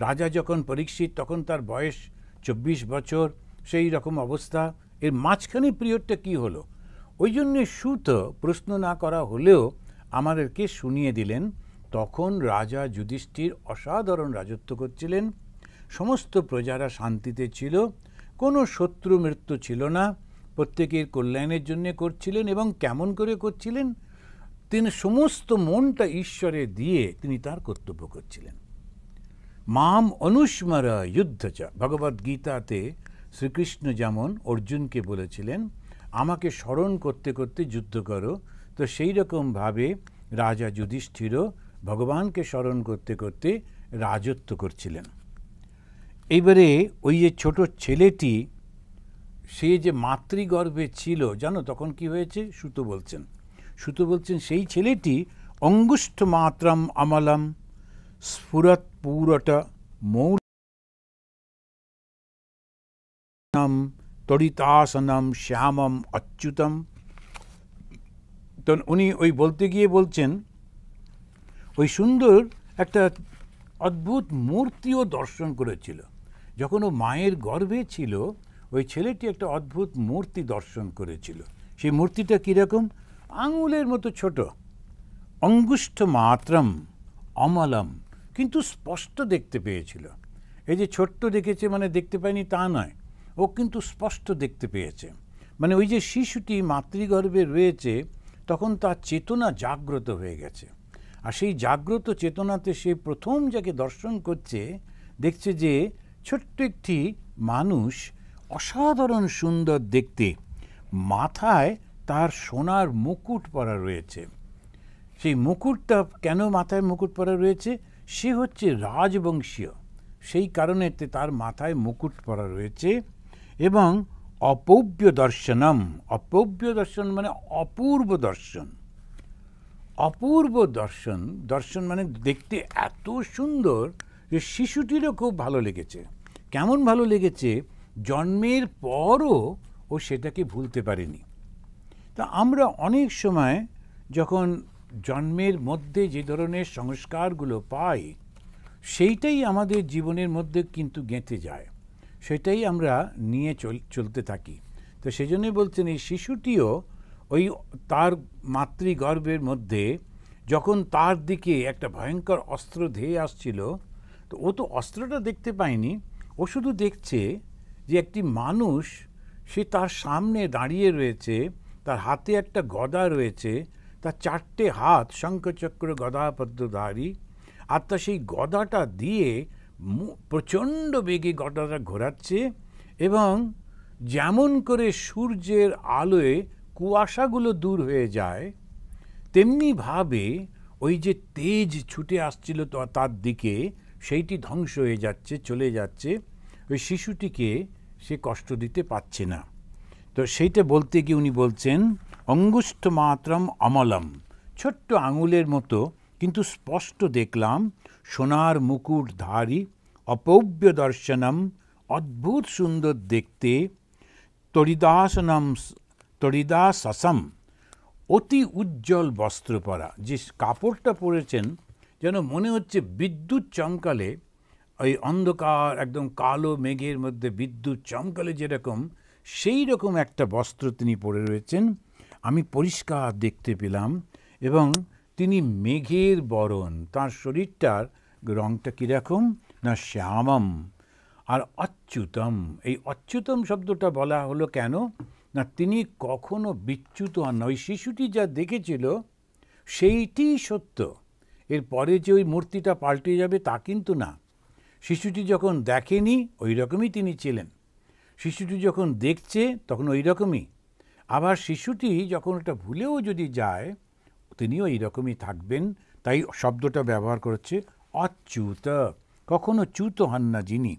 রাজা যখন পরীক্ষিত তখন তার বয়স 24 বছর, সেই রকম অবস্থা। এর মাঝখানে পিরিয়ডটা কি হলো? ওই জন্যে সুত প্রশ্ন না করা হলেও আমাদেরকে শুনিয়ে দিলেন। তখন রাজা যুধিষ্ঠির অসাধারণ রাজত্ব করছিলেন, সমস্ত প্রজারা শান্তিতে ছিল, কোনো শত্রু মৃত্যু ছিল না, প্রত্যেকের কল্যাণের জন্য করছিলেন। এবং কেমন করে করছিলেন? তিনি সমস্ত মনটা ঈশ্বরে দিয়ে তিনি তার কর্তব্য করছিলেন। মাম অনুস্মর যুদ্ধচ, ভগবদ্গীতাতে শ্রীকৃষ্ণ যেমন অর্জুনকে বলেছিলেন আমাকে স্মরণ করতে করতে যুদ্ধ করো, তো সেই রকমভাবে রাজা যুধিষ্ঠিরও ভগবানকে স্মরণ করতে করতে রাজত্ব করছিলেন। এইবারে ওই যে ছোট ছেলেটি, সে যে মাতৃগর্ভে ছিল, জানো তখন কি হয়েছে? সুত বলছেন সেই ছেলেটি অঙ্গুষ্ঠ মাত্রম অমলম স্ফুরত পুরট মৌলম তড়িতাসনম শ্যামম অচ্যুতম। তো উনি ওই বলতে গিয়ে বলছেন ওই সুন্দর একটা অদ্ভুত মূর্তিও দর্শন করেছিল। যখন ও মায়ের গর্ভে ছিল, ওই ছেলেটি একটা অদ্ভুত মূর্তি দর্শন করেছিল। সেই মূর্তিটা কীরকম? আঙুলের মতো ছোট, অঙ্গুষ্ঠ মাত্রম অমলম, কিন্তু স্পষ্ট দেখতে পেয়েছিল। এই যে ছোট্ট দেখেছে মানে দেখতে পায়নি তা নয়, ও কিন্তু স্পষ্ট দেখতে পেয়েছে। মানে ওই যে শিশুটি মাতৃগর্ভে রয়েছে তখন তার চেতনা জাগ্রত হয়ে গেছে। আর সেই জাগ্রত চেতনাতে সে প্রথম যাকে দর্শন করছে, দেখছে যে ছোট্ট একটি মানুষ, অসাধারণ সুন্দর দেখতে, মাথায় তার সোনার মুকুট পরা রয়েছে। সেই মুকুটটা কেন মাথায় মুকুট পরা রয়েছে? সে হচ্ছে রাজবংশীয়, সেই কারণেতে তার মাথায় মুকুট পরা রয়েছে। এবং অপূর্ব দর্শনম, অপূর্ব দর্শন মানে অপূর্ব দর্শন। অপূর্ব দর্শন, দর্শন মানে দেখতে এত সুন্দর যে শিশুটিরও খুব ভালো লেগেছে। কেমন ভালো লেগেছে? জন্মের পরও ও সেটাকে ভুলতে পারেনি। তা আমরা অনেক সময় যখন জন্মের মধ্যে যে ধরনের সংস্কারগুলো পাই, সেইটাই আমাদের জীবনের মধ্যে কিন্তু গেঁথে যায়, সেটাই আমরা নিয়ে চলতে থাকি। তো সেই জন্যই বলছেন এই শিশুটিও ওই তার মাতৃগর্ভের মধ্যে যখন তার দিকে একটা ভয়ঙ্কর অস্ত্র ধেয়ে আসছিল, তো ও তো অস্ত্রটা দেখতে পায়নি, ও শুধু দেখছে যে একটি মানুষ সে তার সামনে দাঁড়িয়ে রয়েছে, তার হাতে একটা গদা রয়েছে, তার 4টে হাত শঙ্খচক্র গদা পদ্মধারী, আর তা সেই গদাটা দিয়ে প্রচণ্ড বেগে গদাটা ঘোরাচ্ছে। এবং যেমন করে সূর্যের আলোয় কুয়াশাগুলো দূর হয়ে যায়, তেমনিভাবে ওই যে তেজ ছুটে আসছিল তো তার দিকে, সেইটি ধ্বংস হয়ে যাচ্ছে, চলে যাচ্ছে। ওই শিশুটিকে সে কষ্ট দিতে পারছে না। তো সেইটা বলতে গিয়ে উনি বলছেন অঙ্গুষ্ঠ মাত্রম অমলম, ছোট্ট আঙুলের মতো কিন্তু স্পষ্ট দেখলাম, সোনার মুকুটধারী, অপূর্ব দর্শনম, অদ্ভুত সুন্দর দেখতে, তড়িদাসম, অতি উজ্জ্বল বস্ত্র পরা। যে কাপড়টা পরেছেন যেন মনে হচ্ছে বিদ্যুৎ চমকালে, ওই অন্ধকার একদম কালো মেঘের মধ্যে বিদ্যুৎ চমকালে যেরকম, সেই রকম একটা বস্ত্র তিনি পরে রয়েছেন, আমি পরিষ্কার দেখতে পেলাম। এবং তিনি মেঘের বরণ, তার শরীরটার রঙটা কীরকম না শ্যামম। আর অচ্যুতম, এই অচ্যুতম শব্দটা বলা হলো কেন না, তিনি কখনো বিচ্যুত হন না। ওই শিশুটি যা দেখেছিল সেইটিই সত্য, এরপরে যে ওই মূর্তিটা পাল্টে যাবে তা কিন্তু না। শিশুটি যখন দেখেনি ওই রকমই তিনি ছিলেন, শিশুটি যখন দেখছে তখন ওই রকমই। আবার শিশুটি যখন ওটা ভুলেও যদি যায় তিনিও এই রকমই থাকবেন। তাই শব্দটা ব্যবহার করছে অচ্যুত, কখনো চ্যুত হন না যিনি।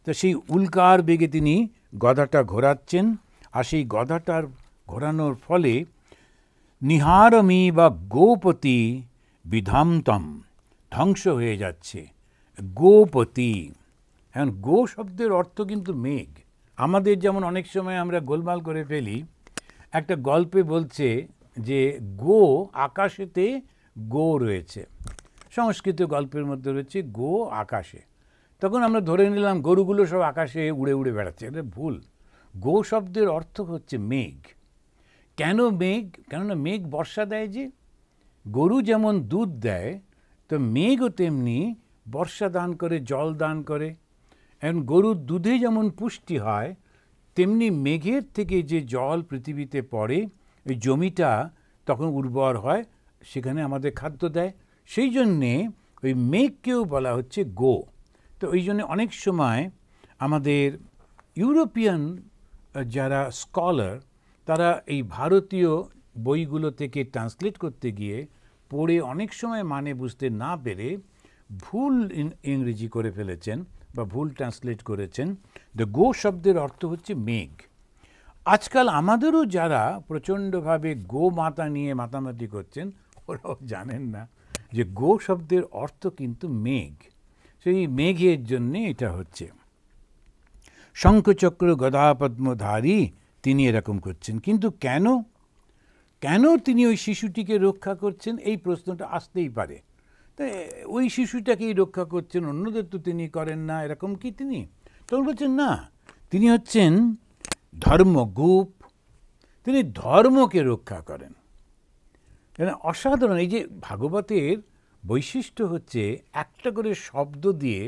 তা সেই উল্কার বেগে তিনি গদাটা ঘোরাচ্ছেন, আর সেই গদাটার ঘোরানোর ফলে নিহারমি বা গোপতি বিধামতম, ধ্বংস হয়ে যাচ্ছে গোপতি। এখন গো শব্দের অর্থ কিন্তু মেঘ। আমাদের যেমন অনেক সময় আমরা গোলমাল করে ফেলি, একটা গল্পে বলছে যে গো, আকাশেতে গো রয়েছে, সংস্কৃত গল্পের মধ্যে রয়েছে গো আকাশে। তখন আমরা ধরে নিলাম গরুগুলো সব আকাশে উড়ে উড়ে বেড়াচ্ছে। এটা ভুল। গো শব্দের অর্থ হচ্ছে মেঘ। কেন মেঘ? কেননা মেঘ বর্ষা দেয় যে। গরু যেমন দুধ দেয়, তো মেঘও তেমনি বর্ষা দান করে, জল দান করে। এখন গরুর দুধে যেমন পুষ্টি হয়, তেমনি মেঘের থেকে যে জল পৃথিবীতে পড়ে, ওই জমিটা তখন উর্বর হয়, সেখানে আমাদের খাদ্য দেয়। সেই জন্যে ওই মেঘকেও বলা হচ্ছে গো। তো ওই জন্য অনেক সময় আমাদের ইউরোপিয়ান যারা স্কলার, তারা এই ভারতীয় বইগুলো থেকে ট্রান্সলেট করতে গিয়ে পড়ে অনেক সময় মানে বুঝতে না পেরে ভুল ইংরেজি করে ফেলেছেন বা ভুল ট্রান্সলেট করেছেন। দ্য গো শব্দের অর্থ হচ্ছে মেঘ। আজকাল আমাদেরও যারা প্রচণ্ডভাবে গো মাতা নিয়ে মাতামাতি করছেন, ওরাও জানেন না যে গো শব্দের অর্থ কিন্তু মেঘ। সেই মেঘের জন্যে এটা হচ্ছে। শঙ্খচক্র গদাপদ্মধারী তিনি এরকম করছেন, কিন্তু কেন কেন তিনি ওই শিশুটিকে রক্ষা করছেন, এই প্রশ্নটা আসতেই পারে। তাই ওই শিশুটাকেই রক্ষা করছেন, অন্যদের তো তিনি করেন না, এরকম কি তিনি? তখন বলছেন না, তিনি হচ্ছেন ধর্মগোপ, তিনি ধর্মকে রক্ষা করেন। অসাধারণ। এই যে ভাগবতের বৈশিষ্ট্য হচ্ছে একটা করে শব্দ দিয়ে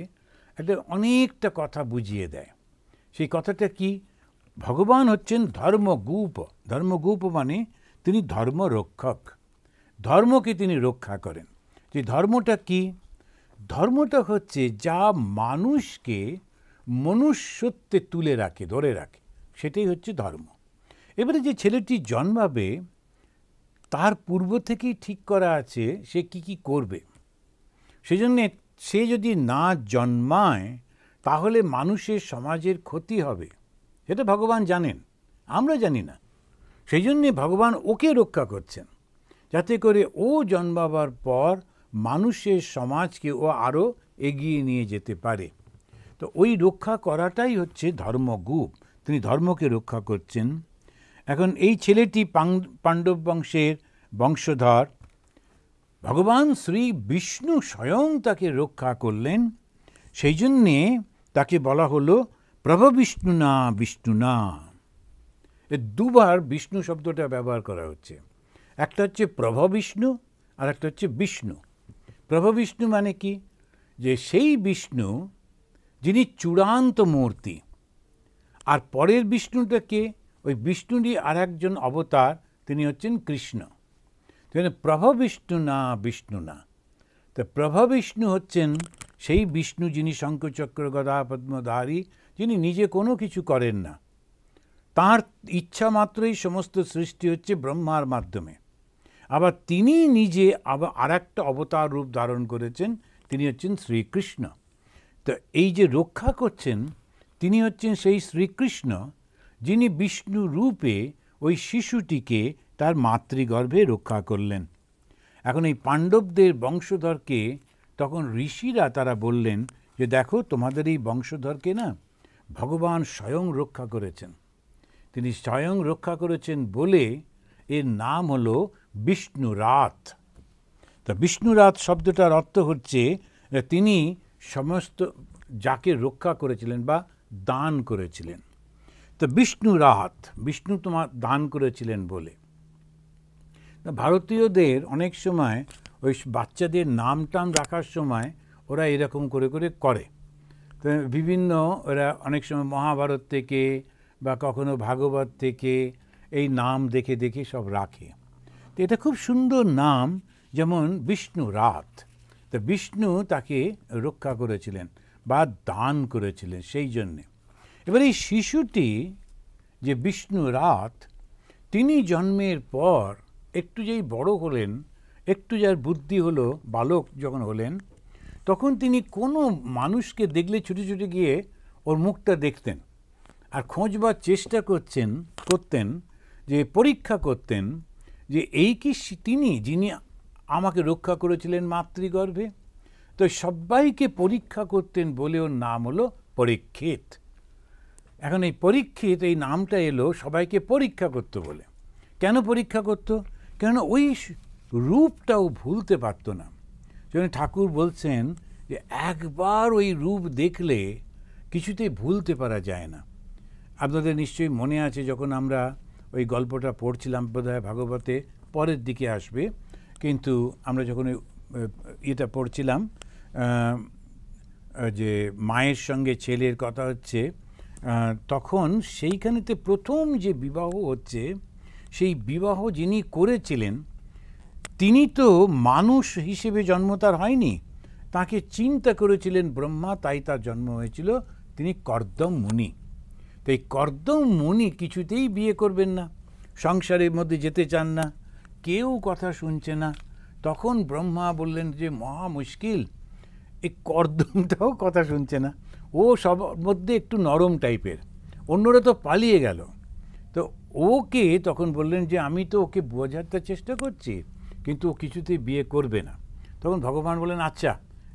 একটা অনেকটা কথা বুঝিয়ে দেয়। সেই কথাটা কি? ভগবান হচ্ছেন ধর্মগোপ। ধর্মগোপ মানে তিনি ধর্মরক্ষক, ধর্মকে তিনি রক্ষা করেন। যে ধর্মটা কি? ধর্মটা হচ্ছে যা মানুষকে মনুষ্যত্বে তুলে রাখে, ধরে রাখে, সেটাই হচ্ছে ধর্ম। এবারে যে ছেলেটি জন্মাবে, তার পূর্ব থেকেই ঠিক করা আছে সে কি কি করবে। সেজন্যে সে যদি না জন্মায়, তাহলে মানুষের সমাজের ক্ষতি হবে। এটা ভগবান জানেন, আমরা জানি না। সেই জন্যে ভগবান ওকে রক্ষা করছেন, যাতে করে ও জন্মাবার পর মানুষের সমাজকে ও আরও এগিয়ে নিয়ে যেতে পারে। তো ওই রক্ষা করাটাই হচ্ছে ধর্মগোপ। তিনি ধর্মকে রক্ষা করছেন। এখন এই ছেলেটি পাণ্ডব বংশের বংশধর। ভগবান শ্রী বিষ্ণু স্বয়ং তাকে রক্ষা করলেন। সেই জন্যে তাকে বলা হলো প্রভবিষ্ণু না বিষ্ণু না। দুবার বিষ্ণু শব্দটা ব্যবহার করা হচ্ছে। একটা হচ্ছে প্রভবিষ্ণু, আর একটা হচ্ছে বিষ্ণু। প্রভবিষ্ণু মানে কি? যে সেই বিষ্ণু যিনি চূড়ান্ত মূর্তি। আর পরের বিষ্ণুটাকে, ওই বিষ্ণুরই আর একজন অবতার, তিনি হচ্ছেন কৃষ্ণ। প্রভবিষ্ণু না বিষ্ণু না। তো প্রভবিষ্ণু হচ্ছেন সেই বিষ্ণু যিনি শঙ্খচক্র গদা পদ্মধারী, যিনি নিজে কোনো কিছু করেন না। তাঁর ইচ্ছা মাত্রই সমস্ত সৃষ্টি হচ্ছে ব্রহ্মার মাধ্যমে। আবার তিনি নিজে আবার আর একটা অবতার রূপ ধারণ করেছেন, তিনি হচ্ছেন শ্রীকৃষ্ণ। তো এই যে রক্ষা করছেন, তিনি হচ্ছেন সেই শ্রীকৃষ্ণ, যিনি বিষ্ণু রূপে ওই শিশুটিকে তার মাতৃগর্ভে রক্ষা করলেন। এখন এই পাণ্ডবদের বংশধরকে তখন ঋষিরা তারা বললেন যে দেখো, তোমাদের এই বংশধরকে না ভগবান স্বয়ং রক্ষা করেছেন। তিনি স্বয়ং রক্ষা করেছেন বলে এর নাম হলো বিষ্ণুরাত। তা বিষ্ণুরাত শব্দটার অর্থ হচ্ছে তিনি সমস্ত যাকে রক্ষা করেছিলেন বা দান করেছিলেন। তো বিষ্ণুরাত, বিষ্ণু তোমার দান করেছিলেন বলে। ভারতীয়দের অনেক সময় ওই বাচ্চাদের নাম টাম রাখার সময় ওরা এরকম করে করে করে। তো বিভিন্ন ওরা অনেক সময় মহাভারত থেকে বা কখনো ভাগবত থেকে এই নাম দেখে দেখে সব রাখে। তো এটা খুব সুন্দর নাম, যেমন বিষ্ণুরাত। তো বিষ্ণু তাকে রক্ষা করেছিলেন বা দান করেছিলেন সেই জন্যে। এবার এই শিশুটি যে বিষ্ণুরাত, তিনি জন্মের পর একটু যেই বড় হলেন, একটু যার বুদ্ধি হলো, বালক যখন হলেন, তখন তিনি কোনো মানুষকে দেখলে ছুটে ছুটে গিয়ে ওর মুখটা দেখতেন আর খোঁজবার চেষ্টা করতেন, যে পরীক্ষা করতেন যে এই কি তিনি যিনি আমাকে রক্ষা করেছিলেন মাতৃগর্ভে। তো সবাইকে পরীক্ষা করতেন বলে ওর নাম হলো পরীক্ষিত। এখন এই পরীক্ষিত এই নামটা এলো সবাইকে পরীক্ষা করতো বলে। কেন পরীক্ষা করতো? কেননা ওই রূপটাও ভুলতে পারতো না। যেমন ঠাকুর বলছেন যে একবার ওই রূপ দেখলে কিছুতেই ভুলতে পারা যায় না। আপনাদের নিশ্চয়ই মনে আছে যখন আমরা ওই গল্পটা পড়ছিলাম, বোধহয় ভাগবতে পরের দিকে আসবে, কিন্তু আমরা যখন এটা পড়ছিলাম যে মায়ের সঙ্গে ছেলের কথা হচ্ছে, তখন সেইখানেতে প্রথম যে বিবাহ হচ্ছে, সেই বিবাহ যিনি করেছিলেন তিনি তো মানুষ হিসেবে জন্ম তার হয়নি, তাকে চিন্তা করেছিলেন ব্রহ্মা, তাই তার জন্ম হয়েছিল। তিনি কর্দম মুনি। তো এই কর্দম মুনি কিছুতেই বিয়ে করবেন না, সংসারের মধ্যে যেতে চান না, কেউ কথা শুনছে না। তখন ব্রহ্মা বললেন যে মহা মুশকিল, এই কর্দমটাও কথা শুনছে না, ও সবার মধ্যে একটু নরম টাইপের, অন্যরা তো পালিয়ে গেল। তো ওকে তখন বললেন যে আমি তো ওকে বোঝাতে চেষ্টা করছি, কিন্তু ও কিছুতেই বিয়ে করবে না। তখন ভগবান বললেন আচ্ছা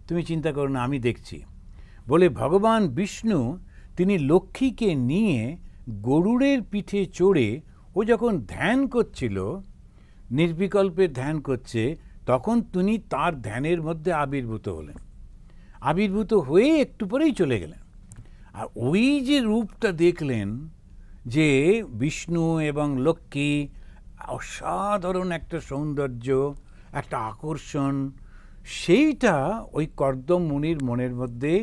তুমি চিন্তা করো না, আমি দেখছি। বলে ভগবান বিষ্ণু তিনি লক্ষ্মীকে নিয়ে গরুড়ের পিঠে চড়ে ও যখন ধ্যান করছিল, নির্বিকল্পে ধ্যান করছে, তখন তিনি তার ধ্যানের মধ্যে আবির্ভূত হলেন। আবির্ভূত হয়ে একটু পরেই চলে গেলেন। আর ওই যে রূপটা দেখলেন যে বিষ্ণু এবং লক্ষ্মী, অসাধারণ একটা সৌন্দর্য, একটা আকর্ষণ, সেইটা ওই কর্দম মুনির মনের মধ্যে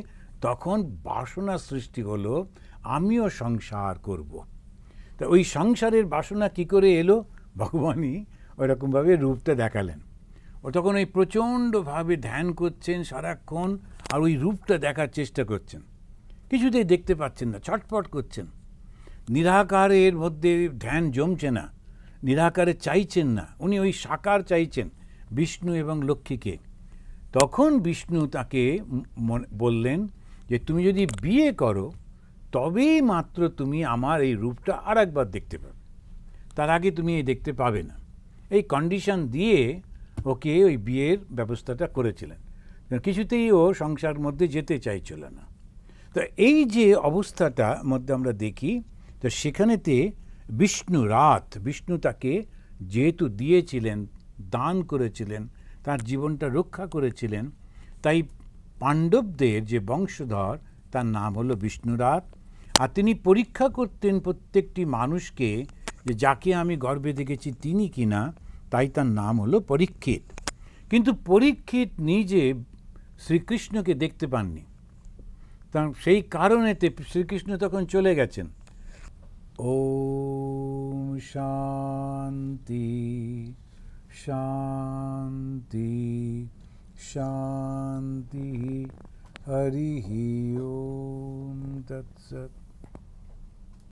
তখন বাসনা সৃষ্টি হলো, আমিও সংসার করব। তা ওই সংসারের বাসনা কি করে এলো, ভগবানই ওইরকমভাবে রূপটা দেখালেন। ও তখন ওই প্রচণ্ডভাবে ধ্যান করছেন সারাক্ষণ, আর ওই রূপটা দেখার চেষ্টা করছেন, কিছুতেই দেখতে পাচ্ছেন না, ছটফট করছেন। নিরাকারের মধ্যে ধ্যান জমছে না, নিরাকারে চাইছেন না, উনি ওই সাকার চাইছেন, বিষ্ণু এবং লক্ষ্মীকে। তখন বিষ্ণু তাকে বললেন যে তুমি যদি বিয়ে করো তবেই মাত্র তুমি আমার এই রূপটা আর একবার দেখতে পাবে, তার আগে তুমি এই দেখতে পাবে না। এই কন্ডিশন দিয়ে ওকে ওই বিয়ের ব্যবস্থাটা করেছিলেন। কিছুতেই ও সংসার মধ্যে যেতে চাইছিল না। তো এই যে অবস্থাটা মধ্যে আমরা দেখি, তো সেখানেতে বিষ্ণু তাকে যেহেতু দিয়েছিলেন, দান করেছিলেন, তার জীবনটা রক্ষা করেছিলেন, তাই পাণ্ডবদের যে বংশধর তার নাম হলো বিষ্ণুরাত। আর তিনি পরীক্ষা করতেন প্রত্যেকটি মানুষকে যে যাকে আমি গর্ভে দেখেছি তিনি কিনা, তাই তার নাম হলো পরীক্ষিত। কিন্তু পরীক্ষিত নিজে শ্রীকৃষ্ণকে দেখতে পাননি, তা সেই কারণেতে শ্রীকৃষ্ণ তখন চলে গেছেন। ওম শান্তি শান্তি শান্তি হরি ওম তৎসৎ।